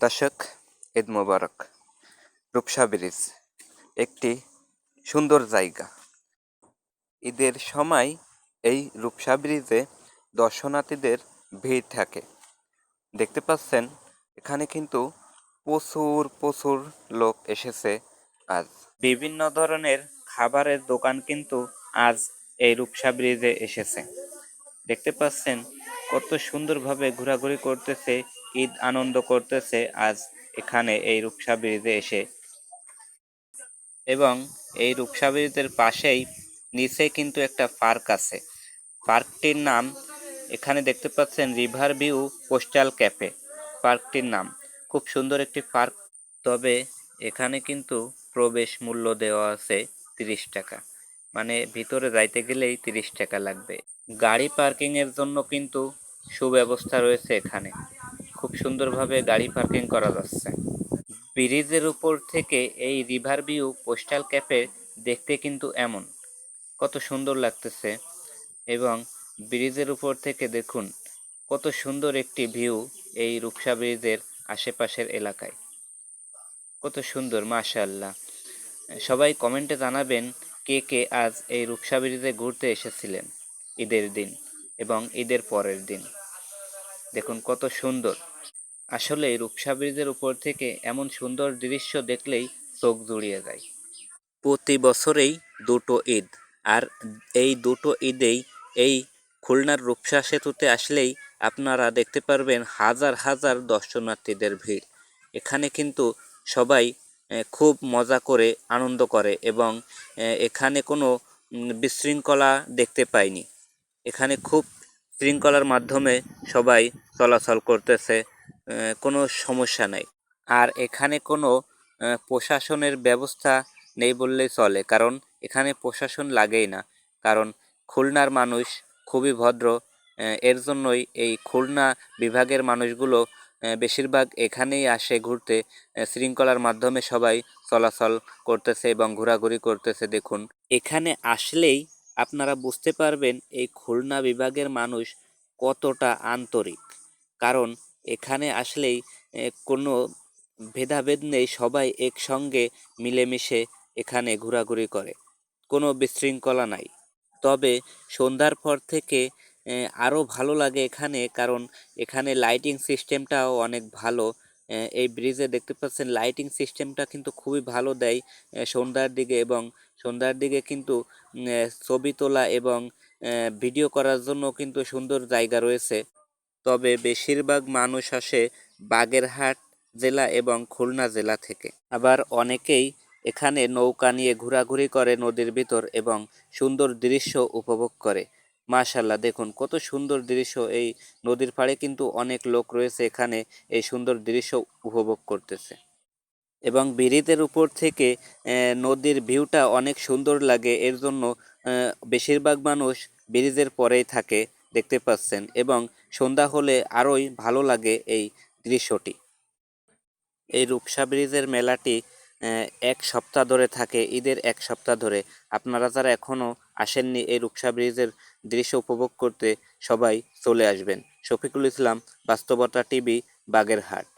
দর্শক, ঈদ মোবারক। রূপসা ব্রিজ একটি সুন্দর জায়গা। ঈদের সময় এই রূপসা ব্রিজে দর্শনার্থীদের ভিড় থাকে। দেখতে পাচ্ছেন এখানে কিন্তু প্রচুর প্রচুর লোক এসেছে আজ। বিভিন্ন ধরনের খাবারের দোকান কিন্তু আজ এই রূপসা ব্রিজে এসেছে। দেখতে পাচ্ছেন কত সুন্দরভাবে ঘোরাঘুরি করতেছে, ঈদ আনন্দ করতেছে আজ এখানে এই রূপসা ব্রিজে এসে। এবং এই রূপসা ব্রিজের পাশেই নিচে কিন্তু একটা পার্ক আছে। পার্কটির নাম এখানে দেখতে পাচ্ছেন রিভার ভিউ কোস্টাল ক্যাফে। পার্কটির নাম খুব সুন্দর একটি পার্ক। তবে এখানে কিন্তু প্রবেশ মূল্য দেওয়া আছে 30 টাকা, মানে ভিতরে যাইতে গেলেই 30 টাকা লাগবে। গাড়ি পার্কিংয়ের জন্য কিন্তু সুব্যবস্থা রয়েছে এখানে, খুব সুন্দরভাবে গাড়ি পার্কিং করা যাচ্ছে। ব্রিজের উপর থেকে এই রিভার ভিউ কোস্টাল ক্যাফে দেখতে কিন্তু এমন কত সুন্দর লাগতেছে। এবং ব্রিজের উপর থেকে দেখুন কত সুন্দর একটি ভিউ এই রূপসা ব্রিজের আশেপাশের এলাকায়, কত সুন্দর মাশাআল্লাহ। সবাই কমেন্টে জানাবেন কে কে আজ এই রূপসা ব্রিজে ঘুরতে এসেছিলেন ঈদের দিন এবং ঈদের পরের দিন। দেখুন কত সুন্দর। আসলে রূপসা ব্রিজের উপর থেকে এমন সুন্দর দৃশ্য দেখলেই চোখ জুড়িয়ে যায়। প্রতি বছরেই দুটো ঈদ, আর এই দুটো ঈদেই এই খুলনার রূপসা সেতুতে আসলেই আপনারা দেখতে পারবেন হাজার হাজার দর্শনার্থীদের ভিড়। এখানে কিন্তু সবাই খুব মজা করে আনন্দ করে এবং এখানে কোনো বিশৃঙ্খলা দেখতে পাইনি। এখানে খুব শৃঙ্খলার মাধ্যমে সবাই চলাচল করতেছে, কোনো সমস্যা নাই। আর এখানে কোনো প্রশাসনের ব্যবস্থা নেই বললেই চলে, কারণ এখানে প্রশাসন লাগেই না, কারণ খুলনার মানুষ খুবই ভদ্র। এর জন্যই এই খুলনা বিভাগের মানুষগুলো বেশিরভাগ এখানেই আসে ঘুরতে। শৃঙ্খলার মাধ্যমে সবাই চলাচল করতেছে এবং ঘোরাঘুরি করতেছে। দেখুন এখানে আসলেই আপনারা বুঝতে পারবেন এই খুলনা বিভাগের মানুষ কতটা আন্তরিক, কারণ এখানে আসলেই কোনো ভেদাভেদ নেই, সবাই একসঙ্গে মিলেমিশে এখানে ঘোরাঘুরি করে, কোনো বিশৃঙ্খলা নাই। তবে সন্ধ্যার পর থেকে আরও ভালো লাগে এখানে, কারণ এখানে লাইটিং সিস্টেমটাও অনেক ভালো। এই ব্রিজে দেখতে পাচ্ছেন লাইটিং সিস্টেমটা কিন্তু খুবই ভালো দেয় সন্ধ্যার দিকে, এবং সন্ধ্যার দিকে কিন্তু ছবি তোলা এবং ভিডিও করার জন্য কিন্তু সুন্দর জায়গা রয়েছে। তবে বেশিরভাগ মানুষ আসে বাগেরহাট জেলা এবং খুলনা জেলা থেকে। আবার অনেকেই এখানে নৌকা নিয়ে ঘোরাঘুরি করে নদীর ভিতর এবং সুন্দর দৃশ্য উপভোগ করে। মাশাআল্লাহ, দেখুন কত সুন্দর দৃশ্য। এই নদীর পাড়ে কিন্তু অনেক লোক রয়েছে এখানে এই সুন্দর দৃশ্য উপভোগ করতেছে। এবং ব্রিজের উপর থেকে নদীর ভিউটা অনেক সুন্দর লাগে, এর জন্য বেশিরভাগ মানুষ ব্রিজের পরেই থাকে, দেখতে পাচ্ছেন। এবং সন্ধ্যা হলে আরোই ভালো লাগে এই দৃশ্যটি। এই রূপসা ব্রিজের মেলাটি এক সপ্তাহ ধরে থাকে, ঈদের এক সপ্তাহ ধরে। আপনারা যারা এখনও আসেননি এই রূপসা ব্রিজের দৃশ্য উপভোগ করতে, সবাই চলে আসবেন। শফিকুল ইসলাম, বাস্তবতা টিভি, বাগেরহাট।